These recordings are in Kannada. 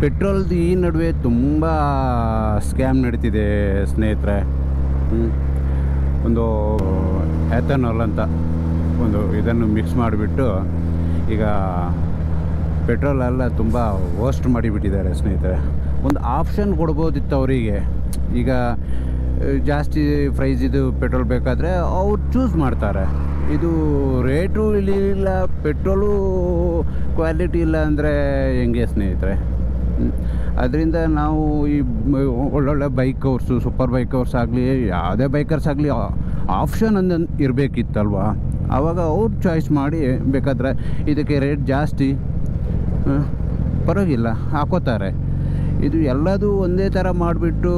ಪೆಟ್ರೋಲ್ದು ಈ ನಡುವೆ ತುಂಬ ಸ್ಕ್ಯಾಮ್ ನಡೀತಿದೆ ಸ್ನೇಹಿತರೆ. ಒಂದು ಎಥನಾಲ್ ಅಂತ ಒಂದು ಇದನ್ನು ಮಿಕ್ಸ್ ಮಾಡಿಬಿಟ್ಟು ಈಗ ಪೆಟ್ರೋಲೆಲ್ಲ ತುಂಬ ವೇಸ್ಟ್ ಮಾಡಿಬಿಟ್ಟಿದ್ದಾರೆ ಸ್ನೇಹಿತರೆ. ಒಂದು ಆಪ್ಷನ್ ಕೊಡ್ಬೋದಿತ್ತು ಅವರಿಗೆ. ಈಗ ಜಾಸ್ತಿ ಪ್ರೈಸಿದು ಪೆಟ್ರೋಲ್ ಬೇಕಾದರೆ ಅವ್ರು ಚೂಸ್ ಮಾಡ್ತಾರೆ. ಇದು ರೇಟು ಇಲ್ಲ, ಪೆಟ್ರೋಲು ಕ್ವಾಲಿಟಿ ಇಲ್ಲ ಅಂದರೆ ಹೆಂಗೆ ಸ್ನೇಹಿತರೆ? ಅದರಿಂದ ನಾವು ಈ ಒಳ್ಳೊಳ್ಳೆ ಬೈಕರ್ಸು, ಸೂಪರ್ ಬೈಕರ್ಸ್ ಆಗಲಿ, ಯಾವುದೇ ಬೈಕರ್ಸ್ ಆಗಲಿ ಆಪ್ಷನ್ ಒಂದು ಇರಬೇಕಿತ್ತಲ್ವ. ಆವಾಗ ಅವ್ರು ಚಾಯ್ಸ್ ಮಾಡಿ ಬೇಕಾದ್ರೆ ಇದಕ್ಕೆ ರೇಟ್ ಜಾಸ್ತಿ ಪರವಾಗಿಲ್ಲ ಹಾಕೋತಾರೆ. ಇದು ಎಲ್ಲದೂ ಒಂದೇ ಥರ ಮಾಡಿಬಿಟ್ಟು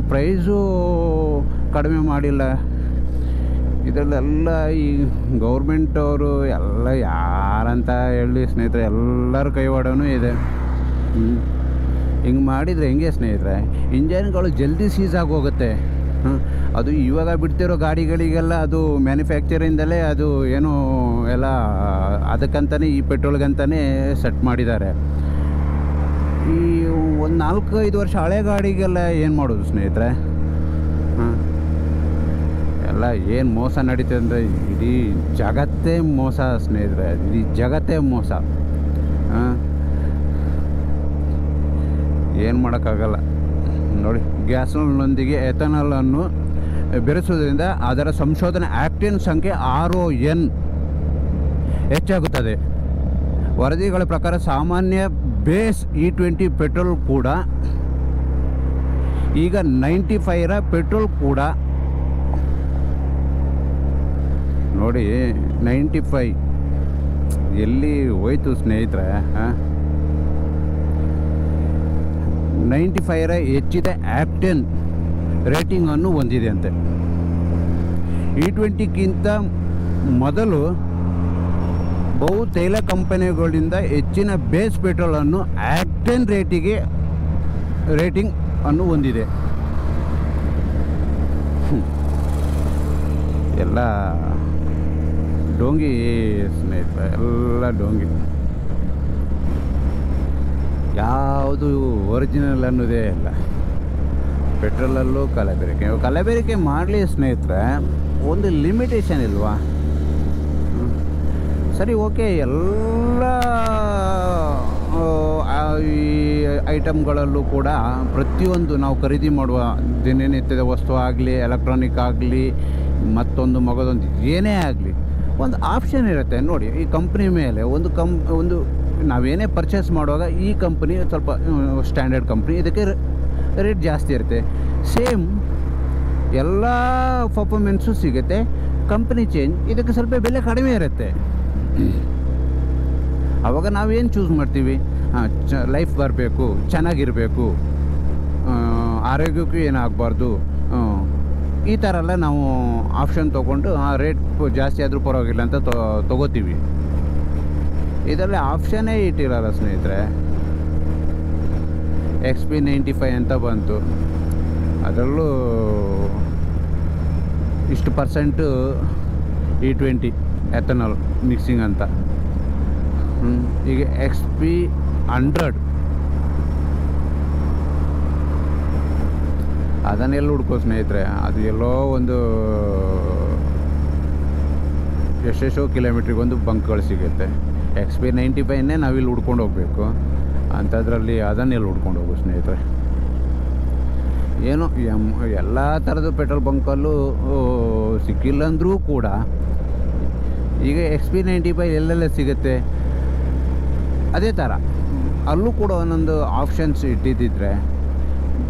ಪ್ರೈಸು ಕಡಿಮೆ ಮಾಡಿಲ್ಲ. ಇದರಲ್ಲೆಲ್ಲ ಈ ಗೌರ್ಮೆಂಟ್ ಅವರು ಎಲ್ಲ ಯಾರಂತ ಹೇಳಿ ಸ್ನೇಹಿತರೆ, ಎಲ್ಲರ ಕೈವಾಡನೂ ಇದೆ. ಹಿಂಗೆ ಮಾಡಿದರೆ ಹೆಂಗೆ ಸ್ನೇಹಿತರೆ? ಇಂಜನ್ಗಳು ಜಲ್ದಿ ಸೀಸ್ ಆಗೋಗುತ್ತೆ. ಅದು ಇವಾಗ ಬಿಡ್ತಿರೋ ಗಾಡಿಗಳಿಗೆಲ್ಲ ಅದು ಮ್ಯಾನುಫ್ಯಾಕ್ಚರಿಂದಲೇ ಅದು ಏನು ಎಲ್ಲ ಅದಕ್ಕಂತಲೇ, ಈ ಪೆಟ್ರೋಲ್ಗಂತಲೇ ಸೆಟ್ ಮಾಡಿದ್ದಾರೆ. ಈ ಒಂದು 4-5 ವರ್ಷ ಹಳೆ ಗಾಡಿಗೆಲ್ಲ ಏನು ಮಾಡೋದು ಸ್ನೇಹಿತರೆ? ಎಲ್ಲ ಏನು ಮೋಸ ನಡೀತದೆ ಅಂದರೆ ಇಡೀ ಜಗತ್ತೇ ಮೋಸ ಸ್ನೇಹಿತರೆ, ಇಡೀ ಜಗತ್ತೇ ಮೋಸ. ಏನು ಮಾಡೋಕ್ಕಾಗಲ್ಲ ನೋಡಿ. ಗ್ಯಾಸೋಲಿನೊಂದಿಗೆ ಎಥನಾಲನ್ನು ಬೆರೆಸುವುದರಿಂದ ಅದರ ಸಂಶೋಧನೆ ಆಕ್ಟೇನ್ ಸಂಖ್ಯೆ RON ಹೆಚ್ಚಾಗುತ್ತದೆ. ವರದಿಗಳ ಪ್ರಕಾರ ಸಾಮಾನ್ಯ ಬೇಸ್ E20 ಪೆಟ್ರೋಲ್ ಕೂಡ ಈಗ 95ರ ಪೆಟ್ರೋಲ್ ಕೂಡ ನೋಡಿ 95 ಎಲ್ಲಿ ಹೋಯ್ತು ಸ್ನೇಹಿತರೆ? 95ರ ಹೆಚ್ಚಿದ ಆಕ್ಟೇನ್ ರೇಟಿಂಗನ್ನು ಹೊಂದಿದೆ ಅಂತೆ. E20ಕ್ಕಿಂತ ಮೊದಲು ಬಹು ತೈಲ ಕಂಪನಿಗಳಿಂದ ಹೆಚ್ಚಿನ ಬೇಸ್ ಪೆಟ್ರೋಲನ್ನು ಆಕ್ಟೇನ್ ರೇಟಿಂಗ್ ಅನ್ನು ಹೊಂದಿದೆ. ಎಲ್ಲ ಡೋಂಗಿ ಸ್ನೇಹಿತರೆ, ಎಲ್ಲ ಡೋಂಗಿ. ಯಾವುದು ಒರಿಜಿನಲ್ ಅನ್ನೋದೇ ಇಲ್ಲ. ಪೆಟ್ರೋಲಲ್ಲೂ ಕಲಬೆರಕೆ ಮಾಡಲಿ ಸ್ನೇಹಿತರೆ, ಒಂದು ಲಿಮಿಟೇಷನ್ ಇಲ್ವಾ? ಸರಿ, ಓಕೆ, ಎಲ್ಲ ಈ ಐಟಮ್ಗಳಲ್ಲೂ ಕೂಡ ಪ್ರತಿಯೊಂದು ನಾವು ಖರೀದಿ ಮಾಡುವ ದಿನನಿತ್ಯದ ವಸ್ತು ಆಗಲಿ, ಎಲೆಕ್ಟ್ರಾನಿಕ್ ಆಗಲಿ, ಮತ್ತೊಂದು ಮಗದೊಂದು ಏನೇ ಆಗಲಿ ಒಂದು ಆಪ್ಷನ್ ಇರುತ್ತೆ ನೋಡಿ. ಈ ಕಂಪ್ನಿ ಮೇಲೆ ಒಂದು ನಾವೇನೇ ಪರ್ಚೇಸ್ ಮಾಡುವಾಗ ಈ ಕಂಪ್ನಿ ಸ್ವಲ್ಪ ಸ್ಟ್ಯಾಂಡರ್ಡ್ ಕಂಪ್ನಿ, ಇದಕ್ಕೆ ರೇಟ್ ಜಾಸ್ತಿ ಇರುತ್ತೆ. ಸೇಮ್ ಎಲ್ಲ ಪರ್ಫಾರ್ಮೆನ್ಸು ಸಿಗುತ್ತೆ. ಕಂಪ್ನಿ ಚೇಂಜ್, ಇದಕ್ಕೆ ಸ್ವಲ್ಪ ಬೆಲೆ ಕಡಿಮೆ ಇರುತ್ತೆ. ಆವಾಗ ನಾವೇನು ಚೂಸ್ ಮಾಡ್ತೀವಿ? ಲೈಫ್ ಬರಬೇಕು, ಚೆನ್ನಾಗಿರಬೇಕು, ಆರೋಗ್ಯಕ್ಕೂ ಏನಾಗಬಾರ್ದು, ಈ ಥರ ಎಲ್ಲ ನಾವು ಆಪ್ಷನ್ ತೊಗೊಂಡು ರೇಟ್ ಜಾಸ್ತಿ ಆದರೂ ಪರವಾಗಿಲ್ಲ ಅಂತ ತೊಗೋತೀವಿ. ಇದರಲ್ಲಿ ಆಪ್ಷನ್ನೇ ಇಟ್ಟಿರಲ್ಲ ಸ್ನೇಹಿತರೆ. XP95 ಅಂತ ಬಂತು, ಅದರಲ್ಲೂ ಇಷ್ಟು % E20 ಎಥನಾಲ್ ಮಿಕ್ಸಿಂಗ್ ಅಂತ. ಈಗ XP100 ಅದನ್ನೆಲ್ಲ ಹುಡ್ಕೋ ಸ್ನೇಹಿತರೆ. ಅದು ಎಲ್ಲೋ ಒಂದು ಎಷ್ಟೆಷ್ಟೋ ಕಿಲೋಮೀಟ್ರಿಗೆ ಒಂದು ಬಂಕ್ಗಳು ಸಿಗುತ್ತೆ. XP95ನೇ ನಾವಿಲ್ಲಿ ಹುಡ್ಕೊಂಡು ಹೋಗಬೇಕು. ಅಂಥದ್ರಲ್ಲಿ ಅದನ್ನೆಲ್ಲ ಹುಡ್ಕೊಂಡು ಹೋಗು ಸ್ನೇಹಿತರೆ. ಏನೋ ಎಲ್ಲ ಥರದ ಪೆಟ್ರೋಲ್ ಬಂಕಲ್ಲೂ ಸಿಕ್ಕಿಲ್ಲ ಅಂದರೂ ಕೂಡ ಈಗ XP95 ಎಲ್ಲೆಲ್ಲ ಸಿಗುತ್ತೆ, ಅದೇ ಥರ ಅಲ್ಲೂ ಕೂಡ ಒಂದೊಂದು ಆಪ್ಷನ್ಸ್ ಇಟ್ಟಿದ್ದಿದ್ರೆ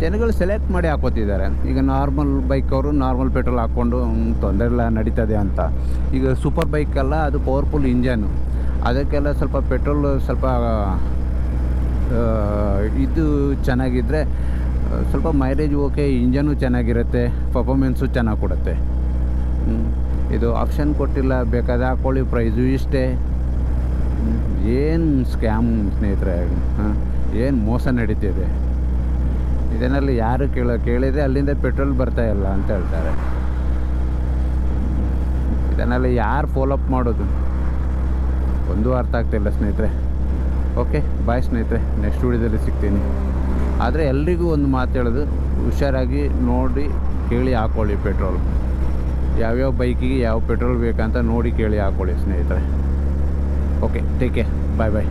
ಜನಗಳು ಸೆಲೆಕ್ಟ್ ಮಾಡಿ ಹಾಕೋತಿದ್ದಾರೆ. ಈಗ ನಾರ್ಮಲ್ ಬೈಕ್ ಅವರು ನಾರ್ಮಲ್ ಪೆಟ್ರೋಲ್ ಹಾಕ್ಕೊಂಡು ತೊಂದರೆ ಇಲ್ಲ, ನಡೀತದೆ ಅಂತ. ಈಗ ಸೂಪರ್ ಬೈಕೆಲ್ಲ ಅದು ಪವರ್ಫುಲ್ ಇಂಜನ್ನು, ಅದಕ್ಕೆಲ್ಲ ಸ್ವಲ್ಪ ಪೆಟ್ರೋಲ್ ಸ್ವಲ್ಪ ಇದು ಚೆನ್ನಾಗಿದ್ದರೆ ಸ್ವಲ್ಪ ಮೈಲೇಜ್ ಓಕೆ, ಇಂಜನ್ನು ಚೆನ್ನಾಗಿರುತ್ತೆ, ಪರ್ಫಾರ್ಮೆನ್ಸು ಚೆನ್ನಾಗಿ ಕೊಡುತ್ತೆ. ಇದು ಆಪ್ಷನ್ ಕೊಟ್ಟಿಲ್ಲ, ಬೇಕಾದ್ರೆ ಹಾಕ್ಕೊಳ್ಳಿ, ಪ್ರೈಸು ಇಷ್ಟೇ. ಏನು ಸ್ಕ್ಯಾಮ್ ಸ್ನೇಹಿತರೆ, ಏನು ಮೋಸ ನಡೀತಿದೆ. ಇದನ್ನಲ್ಲಿ ಯಾರು ಕೇಳಿದರೆ ಅಲ್ಲಿಂದ ಪೆಟ್ರೋಲ್ ಬರ್ತಾಯಿಲ್ಲ ಅಂತ ಹೇಳ್ತಾರೆ. ಇದನ್ನೆಲ್ಲ ಯಾರು ಫಾಲೋಅಪ್ ಮಾಡೋದು ಒಂದು ಅರ್ಥ ಆಗ್ತಾಯಿಲ್ಲ ಸ್ನೇಹಿತರೆ. ಓಕೆ ಬಾಯ್ ಸ್ನೇಹಿತರೆ, ನೆಕ್ಸ್ಟ್ ವೀಡಿಯೋದಲ್ಲಿ ಸಿಗ್ತೀನಿ. ಆದರೆ ಎಲ್ರಿಗೂ ಒಂದು ಮಾತು ಹೇಳೋದು, ಹುಷಾರಾಗಿ ನೋಡಿ ಕೇಳಿ ಹಾಕ್ಕೊಳ್ಳಿ ಪೆಟ್ರೋಲ್. ಯಾವ್ಯಾವ ಬೈಕಿಗೆ ಯಾವ ಪೆಟ್ರೋಲ್ ಬೇಕಂತ ನೋಡಿ ಕೇಳಿ ಹಾಕ್ಕೊಳ್ಳಿ ಸ್ನೇಹಿತರೆ. ಓಕೆ, ಟೇಕ್ ಕೇರ್, ಬಾಯ್ ಬಾಯ್.